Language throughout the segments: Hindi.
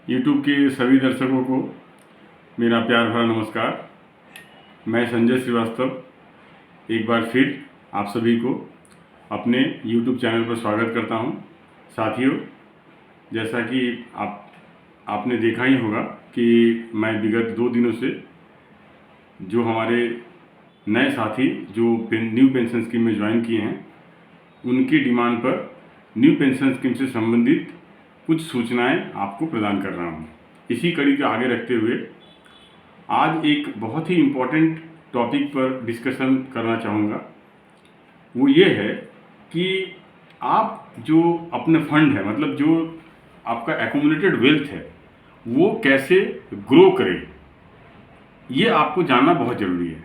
यूट्यूब के सभी दर्शकों को मेरा प्यार भरा नमस्कार। मैं संजय श्रीवास्तव एक बार फिर आप सभी को अपने यूट्यूब चैनल पर स्वागत करता हूं। साथियों, जैसा कि आपने देखा ही होगा कि मैं विगत 2 दिनों से जो हमारे नए साथी जो न्यू पेंशन स्कीम में ज्वाइन किए हैं उनकी डिमांड पर न्यू पेंशन स्कीम से संबंधित कुछ सूचनाएं आपको प्रदान कर रहा हूं। इसी कड़ी को आगे रखते हुए आज एक बहुत ही इम्पोर्टेंट टॉपिक पर डिस्कशन करना चाहूँगा। वो ये है कि आप जो अपने फंड है, मतलब जो आपका एक्यूमुलेटेड वेल्थ है, वो कैसे ग्रो करे, ये आपको जानना बहुत ज़रूरी है।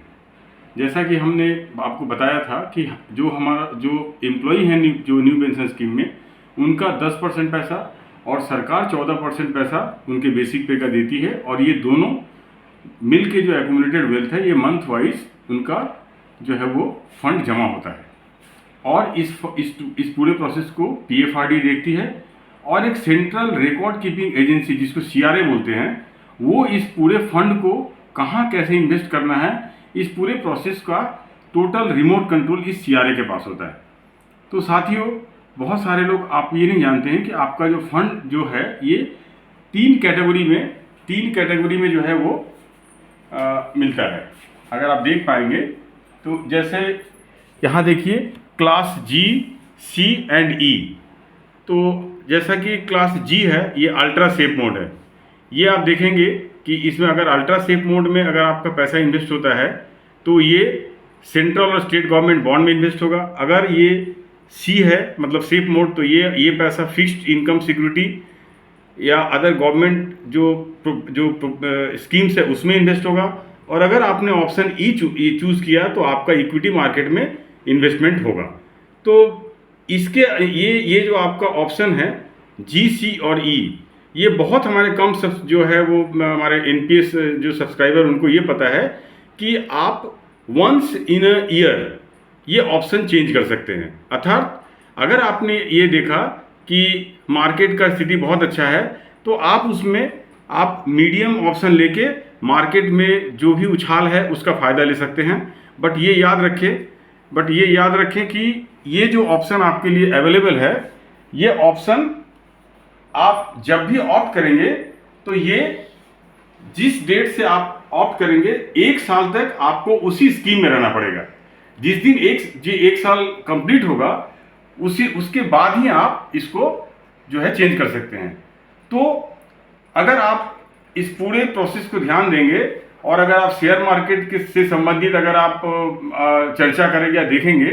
जैसा कि हमने आपको बताया था कि जो हमारा जो एम्प्लॉई है जो न्यू पेंशन स्कीम में, उनका 10% पैसा और सरकार 14% पैसा उनके बेसिक पे का देती है, और ये दोनों मिल के जो एक्यूमुलेटेड वेल्थ है ये मंथ वाइज उनका जो है वो फंड जमा होता है। और इस पूरे प्रोसेस को PFRD देखती है, और एक सेंट्रल रिकॉर्ड कीपिंग एजेंसी जिसको CRA बोलते हैं, वो इस पूरे फंड को कहाँ कैसे इन्वेस्ट करना है, इस पूरे प्रोसेस का टोटल रिमोट कंट्रोल इस CRA के पास होता है। तो साथियों, बहुत सारे लोग आप ये नहीं जानते हैं कि आपका जो फंड जो है ये 3 कैटेगरी में जो है वो मिलता है। अगर आप देख पाएंगे तो जैसे यहाँ देखिए class G, C and E। तो जैसा कि क्लास G है, ये अल्ट्रा सेफ मोड है। ये आप देखेंगे कि इसमें अगर अल्ट्रा सेफ मोड में अगर आपका पैसा इन्वेस्ट होता है तो ये सेंट्रल और स्टेट गवर्नमेंट बॉन्ड में इन्वेस्ट होगा। अगर ये C है, मतलब सेफ मोड, तो ये पैसा फिक्स्ड इनकम सिक्योरिटी या अदर गवर्नमेंट जो स्कीम्स है उसमें इन्वेस्ट होगा। और अगर आपने ऑप्शन E चूज़ किया तो आपका इक्विटी मार्केट में इन्वेस्टमेंट होगा। तो इसके ये जो आपका ऑप्शन है G, C और E, ये बहुत हमारे कम जो है वो हमारे NPS जो सब्सक्राइबर उनको ये पता है कि आप वंस इन अ ईयर ये ऑप्शन चेंज कर सकते हैं। अर्थात अगर आपने ये देखा कि मार्केट का स्थिति बहुत अच्छा है तो आप उसमें आप मीडियम ऑप्शन लेके मार्केट में जो भी उछाल है उसका फ़ायदा ले सकते हैं। बट ये याद रखें कि ये जो ऑप्शन आपके लिए अवेलेबल है, ये ऑप्शन आप जब भी ऑप्ट करेंगे तो ये जिस डेट से आप ऑप्ट करेंगे 1 साल तक आपको उसी स्कीम में रहना पड़ेगा। जिस दिन एक साल कंप्लीट होगा उसके बाद ही आप इसको जो है चेंज कर सकते हैं। तो अगर आप इस पूरे प्रोसेस को ध्यान देंगे और अगर आप शेयर मार्केट से संबंधित अगर आप चर्चा करेंगे या देखेंगे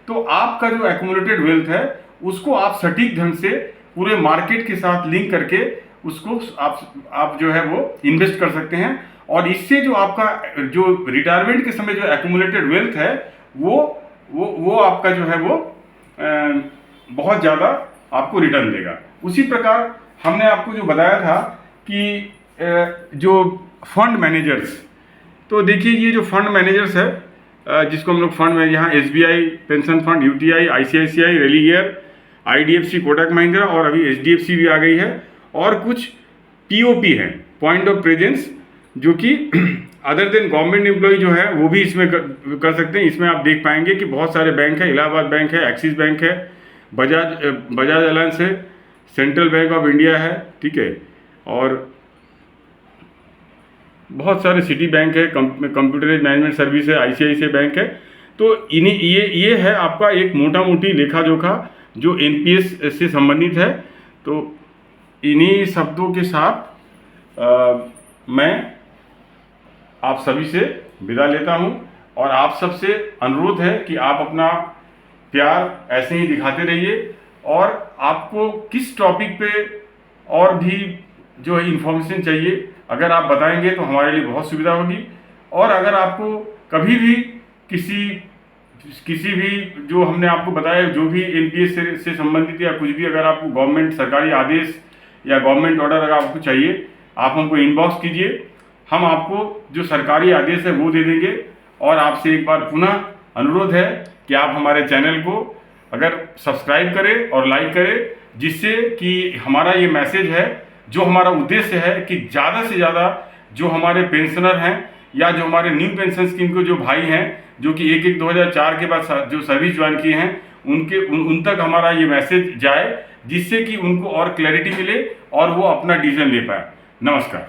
तो आपका जो एक्यूमुलेटेड वेल्थ है उसको आप सटीक ढंग से पूरे मार्केट के साथ लिंक करके उसको आप जो है वो इन्वेस्ट कर सकते हैं। और इससे जो आपका जो रिटायरमेंट के समय जो एक्यूमुलेटेड वेल्थ है वो आपका जो है वो बहुत ज़्यादा आपको रिटर्न देगा। उसी प्रकार हमने आपको जो बताया था कि जो फंड मैनेजर्स, तो देखिए ये जो फंड मैनेजर्स है जिसको हम लोग फंड में यहाँ SBI pension fund, UTI, ICICI, Religare, IDFC, Kotak Mahindra और अभी HDFC भी आ गई है, और कुछ POP हैं, पॉइंट ऑफ प्रेजेंस, जो कि अदर देन गवर्नमेंट एम्प्लॉय जो है वो भी इसमें कर सकते हैं। इसमें आप देख पाएंगे कि बहुत सारे बैंक है, इलाहाबाद बैंक है, एक्सिस बैंक है, बजाज अलायंस है, सेंट्रल बैंक ऑफ इंडिया है, ठीक है, और बहुत सारे सिटी बैंक है, कंप्यूटराइज मैनेजमेंट सर्विस है, ICICI बैंक है। तो ये है आपका एक मोटा मोटी लेखा जोखा जो NPS से संबंधित है। तो इन्हीं शब्दों के साथ मैं आप सभी से विदा लेता हूं, और आप सबसे अनुरोध है कि आप अपना प्यार ऐसे ही दिखाते रहिए, और आपको किस टॉपिक पे और भी जो है इन्फॉर्मेशन चाहिए अगर आप बताएंगे तो हमारे लिए बहुत सुविधा होगी। और अगर आपको कभी भी किसी भी जो हमने आपको बताया जो भी NPS से संबंधित या कुछ भी अगर आपको गवर्नमेंट सरकारी आदेश या गवर्नमेंट ऑर्डर अगर आपको चाहिए, आप हमको इनबॉक्स कीजिए, हम आपको जो सरकारी आदेश है वो दे देंगे। और आपसे एक बार पुनः अनुरोध है कि आप हमारे चैनल को अगर सब्सक्राइब करें और लाइक करें, जिससे कि हमारा ये मैसेज है जो हमारा उद्देश्य है कि ज़्यादा से ज़्यादा जो हमारे पेंशनर हैं या जो हमारे न्यू पेंशन स्कीम के जो भाई हैं जो कि 1/1/2004 के बाद जो सर्विस ज्वाइन किए हैं उन तक हमारा ये मैसेज जाए, जिससे कि उनको और क्लैरिटी मिले और वो अपना डिसीजन ले पाए। नमस्कार।